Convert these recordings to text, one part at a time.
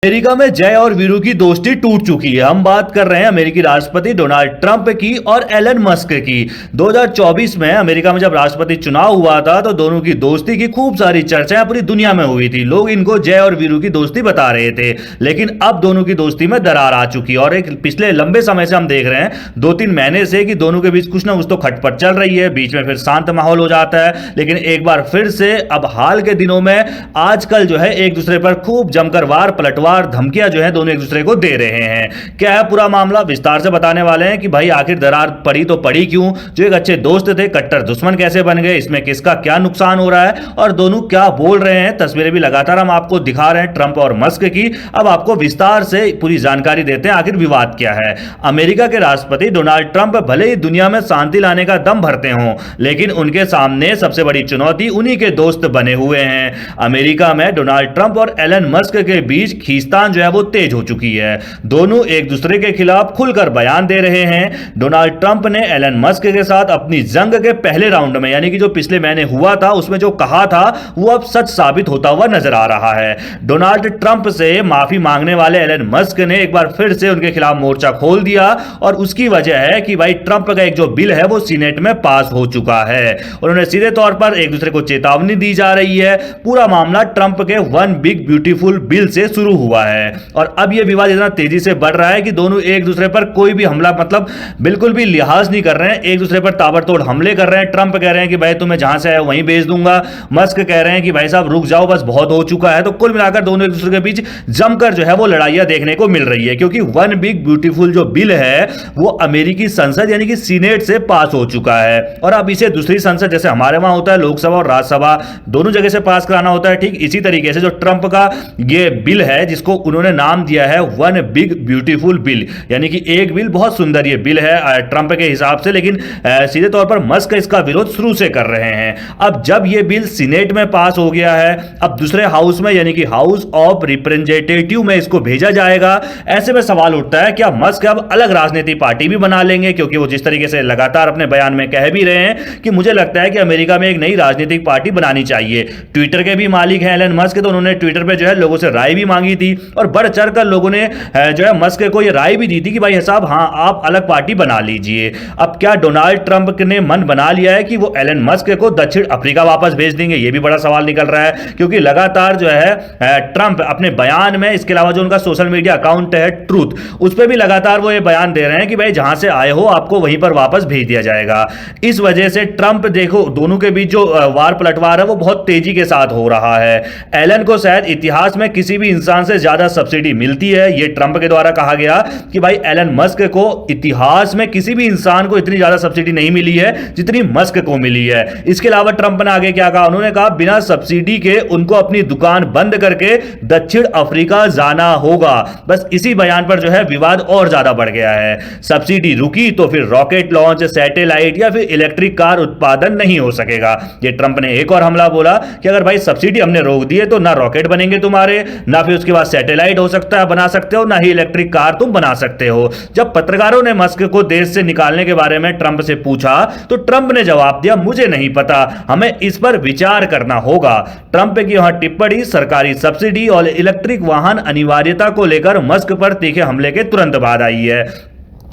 America में जय और वीरू की दोस्ती टूट चुकी है। हम बात कर रहे हैं अमेरिकी राष्ट्रपति डोनाल्ड ट्रंप की और एलन मस्क की। 2024 में अमेरिका में जब राष्ट्रपति चुनाव हुआ था तो दोनों की दोस्ती की खूब सारी चर्चाएं पूरी दुनिया में हुई थी। लोग इनको जय और वीरू की दोस्ती बता रहे थे, लेकिन अब दोनों की दोस्ती में दरार आ चुकी है। और एक पिछले लंबे समय से हम देख रहे हैं, 2-3 महीने से, कि दोनों के बीच कुछ ना कुछ तो खटपट चल रही है। बीच में फिर शांत माहौल हो जाता है, लेकिन एक बार फिर से अब हाल के दिनों में आजकल जो है एक दूसरे पर खूब जमकर वार पलटवार धमकियां जो है दोनों एक दूसरे को दे रहे हैं। क्या है पूरा मामला, विस्तार से बताने वाले हैं कि भाई आखिर दरार पड़ी तो पड़ी क्यों, जो एक अच्छे दोस्त थे कट्टर दुश्मन कैसे बन गए, इसमें किसका क्या नुकसान हो रहा है और दोनों क्या बोल रहे हैं। तस्वीरें भी लगातार हम आपको दिखा रहे हैं ट्रंप और मस्क की। अब आपको विस्तार से पूरी जानकारी देते हैं आखिर विवाद क्या है। अमेरिका के राष्ट्रपति डोनाल्ड ट्रंप भले ही दुनिया में शांति लाने का दम भरते हों, लेकिन उनके सामने सबसे बड़ी चुनौती उन्हीं के दोस्त बने हुए हैं। अमेरिका में डोनाल्ड ट्रंप और एलन मस्क के बीच खींचतान जो है वो तेज हो चुकी है। दोनों एक दूसरे के खिलाफ खुलकर बयान दे रहे हैं। डोनाल्ड ट्रंप ने एलन मस्क के साथ अपनी जंग के पहले राउंड में, यानी कि जो पिछले महीने हुआ था, उसमें जो कहा था वो अब सच साबित होता हुआ नजर आ रहा है। डोनाल्ड ट्रंप से माफी मांगने वाले एलन मस्क ने एक बार फिर से उनके खिलाफ मोर्चा खोल दिया और उसकी वजह है कि भाई ट्रंप का एक जो बिल है वो सीनेट में पास हो चुका है। उन्होंने सीधे तौर पर एक दूसरे को चेतावनी दी जा रही है। पूरा मामला ट्रंप के वन बिग ब्यूटीफुल बिल से शुरू हुआ है और अब यह विवाद इतना तेजी से बढ़ रहा है कि दोनों एक दूसरे पर कोई भी हमला, मतलब बिल्कुल भी लिहाज नहीं कर रहे हैं, एक दूसरे पर ताबड़तोड़ हमले कर रहे हैं। ट्रंप कह रहे हैं कि भाई तुम्हें जहां से आए वहीं भेज दूंगा, मस्क कह रहे हैं कि भाई साहब रुक जाओ, बस बहुत हो चुका है। तो कुल मिलाकर दोनों एक दूसरे के बीच जमकर जो है वो लड़ाइयां देखने को मिल रही है, क्योंकि वन बिग ब्यूटीफुल जो बिल है वो अमेरिकी संसद यानी कि सीनेट से पास हो चुका है और अब इसे दूसरी संसद, जैसे हमारे वहां होता है लोकसभा और राज्यसभा, दोनों जगह से पास कराना होता है। ठीक इसी तरीके से जो ट्रंप का ये बिल है, जिसको उन्होंने नाम दिया है वन बिग ब्यूटीफुल बिल, यानी कि एक बिल, बहुत सुंदर ये बिल है ट्रंप के हिसाब से, लेकिन सीधे तौर पर मस्क इसका विरोध शुरू से कर रहे हैं। अब जब ये बिल सीनेट में पास हो गया है, अब दूसरे हाउस में यानी कि हाउस ऑफ रिप्रेजेंटेटिव में इसको भेजा जाएगा। ऐसे में सवाल उठता है क्या मस्क अब अलग राजनीतिक पार्टी भी बना लेंगे, क्योंकि वो जिस तरीके से लगातार अपने बयान में कह भी रहे हैं कि मुझे लगता है कि अमेरिका में एक नई राजनीतिक पार्टी बनानी चाहिए। ट्विटर के भी मालिक हैं एलन मस्क, तो उन्होंने ट्विटर पर जो है लोगों से राय भी मांगी थी और बढ़ चढ़कर लोगों ने जो है मस्क को यह राय भी दी थी कि भाई साहब हाँ आप अलग पार्टी बना लीजिए। अब क्या डोनाल्ड ट्रंप ने मन बना लिया है कि वो एलन मस्क को दक्षिण अफ्रीका वापस भेज देंगे? ये भी बड़ा सवाल निकल रहा है, क्योंकि लगातार जो है ट्रंप अपने बयान में, इसके अलावा जो उनका सोशल मीडिया अकाउंट है ट्रूथ, उस पर भी लगातार वो ये बयान दे रहे हैं कि भाई जहां से आए हो आपको वहीं पर वापस भेज दिया जाएगा। इस वजह से ट्रंप, देखो दोनों के बीच जो वार पलटवार है वो बहुत तेजी के साथ हो रहा है। एलन को शायद इतिहास में किसी भी इंसान से ज्यादा सब्सिडी मिलती है, ये ट्रंप के द्वारा कहा गया कि भाई एलन मस्क को इतिहास में किसी भी इंसान को इतनी ज्यादा सब्सिडी नहीं मिली है जितनी मस्क को मिली है। इसके अलावा ट्रंप ने आगे क्या कहा, उन्होंने कहा बिना सब्सिडी के उनको अपनी दुकान बंद करके दक्षिण अफ्रीका जाना होगा। बस इसी बयान पर जो है विवाद और ज्यादा बढ़ गया है। सब्सिडी रुकी तो फिर रॉकेट लॉन्च, सैटेलाइट या फिर इलेक्ट्रिक कार उत्पादन नहीं हो सकेगा। ये ट्रंप ने एक और हमला बोला कि अगर भाई सब्सिडी हमने रोक दी है तो ना रॉकेट बनेंगे तुम्हारे, ना फिर उसके बाद सैटेलाइट हो सकता है बना सकते हो, ना ही इलेक्ट्रिक कार तुम बना सकते हो। जब पत्रकारों ने मस्क को देश से निकालने के बारे में ट्रंप से पूछा तो ट्रंप ने जवाब दिया मुझे नहीं पता, हमें इस पर विचार करना होगा। ट्रंप की यह टिप्पणी सरकारी सब्सिडी और इलेक्ट्रिक वाहन अनिवार्यता को लेकर मस्क पर तीखे हमले के तुरंत बाद आई है।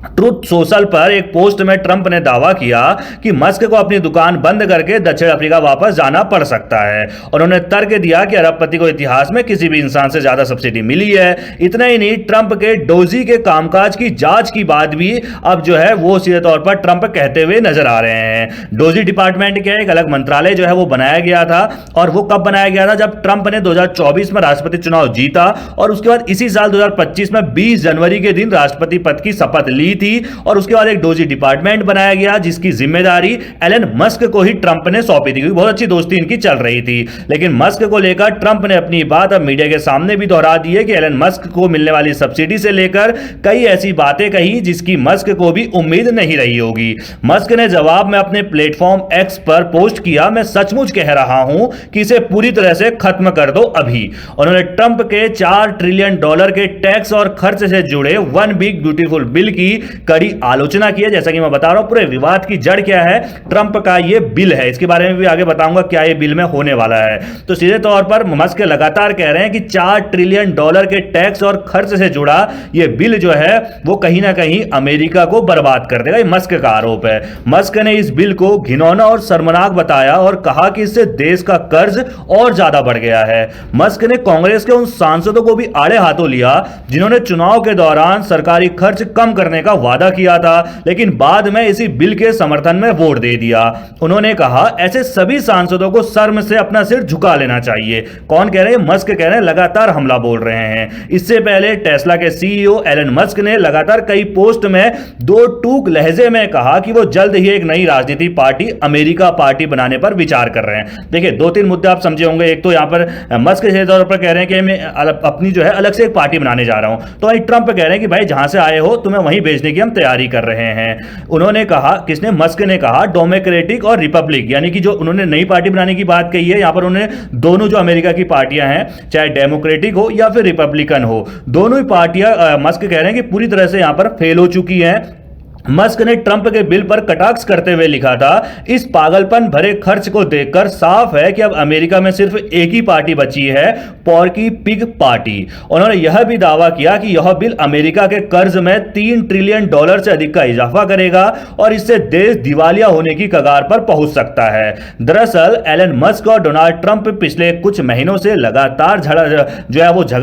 ट्रूथ सोशल पर एक पोस्ट में ट्रंप ने दावा किया कि मस्क को अपनी दुकान बंद करके दक्षिण अफ्रीका वापस जाना पड़ सकता है। उन्होंने तर्क दिया कि अरबपति को इतिहास में किसी भी इंसान से ज्यादा सब्सिडी मिली है। इतना ही नहीं, ट्रंप के डोजी के कामकाज की जांच की बात भी अब जो है वो सीधे तौर पर ट्रंप कहते हुए नजर आ रहे हैं। डोजी डिपार्टमेंट के एक अलग मंत्रालय जो है वो बनाया गया था, और वो कब बनाया गया था, जब ट्रंप ने 2024 में राष्ट्रपति चुनाव जीता और उसके बाद इसी साल 2025 में 20 जनवरी के दिन राष्ट्रपति पद की शपथ ली थी और उसके बाद एक डोजी डिपार्टमेंट बनाया गया जिसकी जिम्मेदारी एलन मस्क को ही ट्रंप ने सौंपी थी, क्योंकि बहुत अच्छी दोस्ती इनकी चल रही थी। लेकिन मस्क को लेकर ट्रंप ने अपनी बात अब मीडिया के सामने भी दोहरा दी है कि एलन मस्क को मिलने वाली सब्सिडी से लेकर कई ऐसी बातें कही जिसकी मस्क को भी उम्मीद नहीं रही होगी। मस्क ने जवाब में अपने प्लेटफॉर्म एक्स पर पोस्ट किया, मैं सचमुच कह रहा हूं कि इसे पूरी तरह से खत्म कर दो अभी। उन्होंने ट्रंप के $4 ट्रिलियन के टैक्स और खर्च से जुड़े वन बिग ब्यूटीफुल बिल की कड़ी आलोचना की है। जैसा कि मैं बता रहा हूं, पूरे विवाद की जड़ क्या है, ट्रंप का ये बिल है। इसके बारे में भी आगे बताऊंगा क्या ये बिल में होने वाला है। तो सीधे तौर पर मस्क लगातार कह रहे हैं कि $4 ट्रिलियन के टैक्स और खर्च से जुड़ा ये बिल जो है वो कहीं ना कहीं अमेरिका को बर्बाद कर देगा। ये मस्क का आरोप है। मस्क ने इस बिल को घिनौना और शर्मनाक बताया और कहा कि इससे देश का कर्ज और ज्यादा बढ़ गया है। मस्क ने कांग्रेस के उन सांसदों को भी आड़े हाथों लिया जिन्होंने चुनाव के दौरान सरकारी खर्च कम करने का वादा किया था, लेकिन बाद में इसी बिल के समर्थन में वोट दे दिया। उन्होंने कहा ऐसे सभी सांसदों को शर्म से अपना सिर झुका लेना चाहिए। कौन कह रहे हैं? मस्क कह रहे हैं, लगातार हमला बोल रहे हैं। इससे पहले टेस्ला के सीईओ एलन मस्क ने लगातार कई पोस्ट में दो टूक लहजे में कहा कि वो जल्द ही एक नई राजनीति पार्टी अमेरिका पार्टी बनाने पर विचार कर रहे हैं। देखिए, दो तीन मुद्दे आप समझे होंगे। एक तो यहां पर मस्क के तौर पर कह रहे हैं कि मैं अपनी जो है अलग से एक पार्टी बनाने जा रहा हूं, तो वही ट्रंप कह रहे हैं कि भाई जहां से आए हो तुम्हें वहीं भेजने की हम तैयारी कर रहे हैं। उन्होंने कहा, किसने? मस्क ने कहा डेमोक्रेटिक और रिपब्लिक, यानी कि जो उन्होंने नई पार्टी बनाने की बात कही है, यहां पर उन्होंने दोनों जो अमेरिका की पार्टियां हैं, चाहे डेमोक्रेटिक हो या फिर रिपब्लिकन हो, दोनों ही पार्टियां मस्क कह रहे हैं कि पूरी तरह से यहां पर फेल हो चुकी हैं। मस्क ने ट्रंप के बिल पर कटाक्ष करते हुए लिखा था, इस पागलपन भरे खर्च को देखकर साफ है कि अब अमेरिका में सिर्फ एक ही पार्टी बची है, पॉर्की पिग पार्टी। उन्होंने यह भी दावा किया कि यह बिल अमेरिका के कर्ज में $3 ट्रिलियन से अधिक का इजाफा करेगा और इससे देश दिवालिया होने की कगार पर पहुंच सकता है। दरअसल एलन मस्क और डोनाल्ड ट्रंप पिछले कुछ महीनों से लगातार झगड़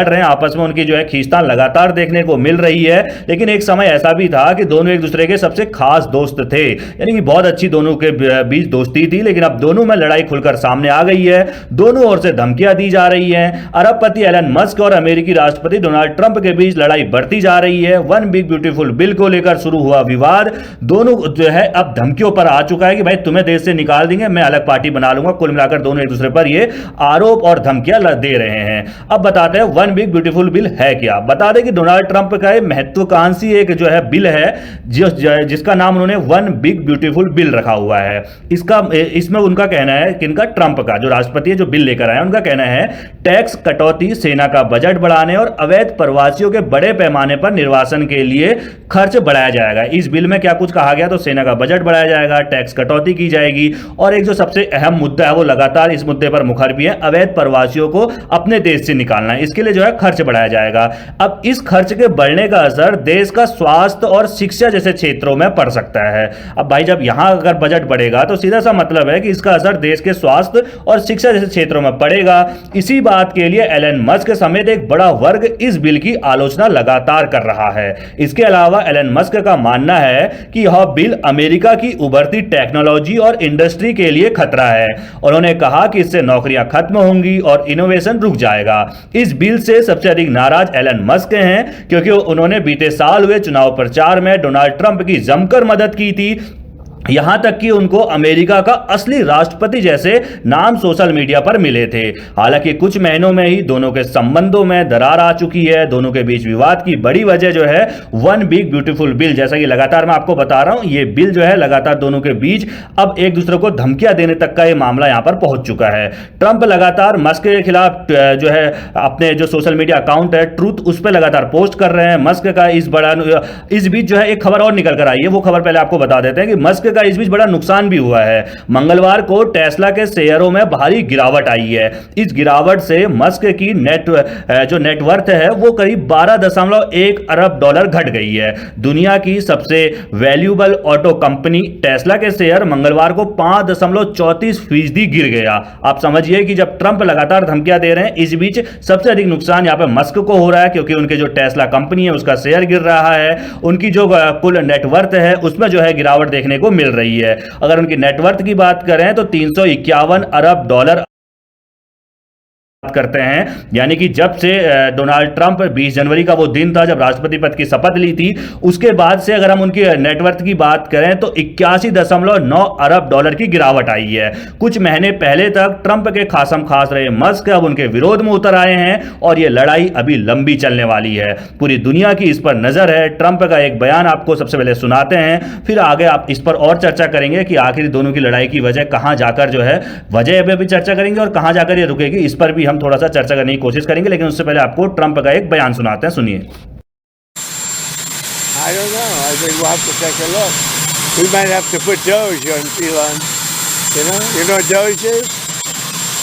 रहे हैं आपस में। उनकी जो है खींचतान लगातार देखने को मिल रही है, लेकिन एक समय ऐसा भी था कि दोनों एक दूसरे के सबसे खास दोस्त थे, यानी कि बहुत अच्छी दोनों के बीच दोस्ती थी। लेकिन अब दोनों में लड़ाई खुलकर सामने आ गई है, दोनों ओर से धमकियां दी जा रही हैं। अरबपति एलन मस्क और अमेरिकी राष्ट्रपति डोनाल्ड ट्रंप के बीच लड़ाई बढ़ती जा रही है। वन बिग ब्यूटीफुल बिल को लेकर शुरू हुआ विवाद दोनों जो है अब धमकियों पर आ चुका है कि भाई तुम्हें देश से निकाल देंगे, मैं अलग पार्टी बना लूंगा। कुल मिलाकर दोनों एक दूसरे पर ये आरोप और धमकियां दे रहे हैं। अब बताते हैं वन बिग ब्यूटीफुल बिल है क्या। बता दें कि डोनाल्ड ट्रंप का महत्वाकांक्षी एक जो है बिल है जिसका नाम उन्होंने वन बिग ब्यूटीफुल बिल रखा हुआ है। इसमें उनका कहना है, किनका? ट्रंप का, जो राष्ट्रपति है जो बिल लेकर आया, उनका कहना है टैक्स कटौती, सेना का बजट बढ़ाने और अवैध प्रवासियों के बड़े पैमाने पर निर्वासन के लिए खर्च बढ़ाया जाएगा। इस बिल में क्या कुछ कहा गया? तो सेना का बजट बढ़ाया जाएगा, टैक्स कटौती की जाएगी और एक जो सबसे अहम मुद्दा है वो लगातार इस मुद्दे पर मुखर भी है, अवैध प्रवासियों को अपने देश से निकालना है। इसके लिए जो है खर्च बढ़ाया जाएगा। अब इस खर्च के बढ़ने का असर देश का स्वास्थ्य और शिक्षा जैसे क्षेत्रों में पड़ सकता है। अब भाई जब यहां अगर बजट बढ़ेगा तो सीधा सा मतलब है कि इसका असर देश के स्वास्थ्य और शिक्षा जैसे क्षेत्रों में पड़ेगा। इसी बात के लिए एलन मस्क समेत एक बड़ा वर्ग इस बिल की आलोचना लगातार कर रहा है। इसके अलावा एलन मस्क का मानना है कि यह बिल अमेरिका की उभरती टेक्नोलॉजी और इंडस्ट्री के लिए खतरा है। उन्होंने कहा कि इससे नौकरियां खत्म होंगी और इनोवेशन रुक जाएगा। इस बिल से सबसे अधिक नाराज एलन मस्क हैं, क्योंकि उन्होंने बीते साल हुए चुनाव प्रचार में डोनाल्ड ट्रंप की जमकर मदद की थी। यहां तक कि उनको अमेरिका का असली राष्ट्रपति जैसे नाम सोशल मीडिया पर मिले थे। हालांकि कुछ महीनों में ही दोनों के संबंधों में दरार आ चुकी है। दोनों के बीच विवाद की बड़ी वजह जो है वन बिग ब्यूटीफुल बिल, जैसा कि लगातार मैं आपको बता रहा हूं, ये बिल जो है लगातार दोनों के बीच अब एक दूसरे को धमकियां देने तक का ये मामला यहां पर पहुंच चुका है। ट्रंप लगातार मस्क के खिलाफ जो है अपने जो सोशल मीडिया अकाउंट है ट्रूथ, उस पर लगातार पोस्ट कर रहे हैं। मस्क का इस बीच जो है एक खबर और निकल कर आई है, वो खबर पहले आपको बता देते हैं कि मस्क का इस बीच बड़ा नुकसान भी हुआ है। मंगलवार को टेस्ला के शेयरों में भारी गिरावट आई है। इस गिरावट से मस्क की जो नेटवर्थ है वो करीब $12.1 अरब घट गई है। दुनिया की सबसे वैल्यूएबल ऑटो कंपनी टेस्ला के शेयर मंगलवार को 5.34% गिर गया। आप समझिए कि जब ट्रंप लगातार धमकियां दे रहे हैं, इस बीच सबसे अधिक नुकसान यहां पर मस्क को हो रहा है, क्योंकि उनके जो टेस्ला कंपनी है उसका शेयर गिर रहा है। उनकी जो कुल नेटवर्थ है उसमें जो है गिरावट देखने को मिल रही है। अगर उनकी नेटवर्थ की बात करें तो $351 अरब करते हैं, यानी कि जब से डोनाल्ड ट्रंप 20 जनवरी का वो दिन था जब राष्ट्रपति पद की शपथ ली थी, उसके बाद से अगर हम उनकी नेटवर्थ की बात करें तो $81.9 अरब की गिरावट आई है। कुछ महीने पहले तक ट्रंप के खासम खास रहे मस्क अब उनके विरोध में उतर आए हैं और यह लड़ाई अभी लंबी चलने वाली है। पूरी दुनिया की इस पर नजर है। ट्रंप का एक बयान आपको सबसे पहले सुनाते हैं, फिर आगे आप इस पर और चर्चा करेंगे कि आखिर दोनों की लड़ाई की वजह कहां जाकर जो है वजह भी चर्चा करेंगे और कहां जाकर ये रुकेगी, इस पर भी हम थोड़ा सा चर्चा करने की कोशिश करेंगे। लेकिन उससे पहले आपको ट्रंप का एक बयान सुनाते हैं, सुनिए। I don't know. I think we'll have to take a look. We might have to put Doge on Elon. You know what Doge is?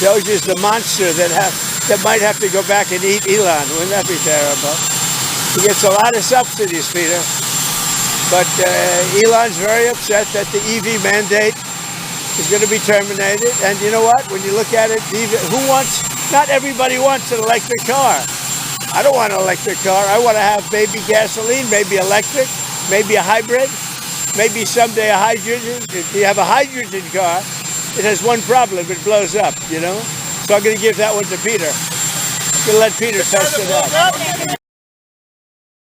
Doge is the monster that might have to go back and eat Elon. Wouldn't that be terrible? He gets a lot of subsidies, Peter. But Elon's very upset that the EV mandate is going to be terminated. And you know what? When you look at it, not everybody wants an electric car. I don't want an electric car. I want to have maybe gasoline, maybe electric, maybe a hybrid, maybe someday a hydrogen. If you have a hydrogen car, it has one problem. It blows up, So I'm going to give that one to Peter. I'm going to let Peter test it out.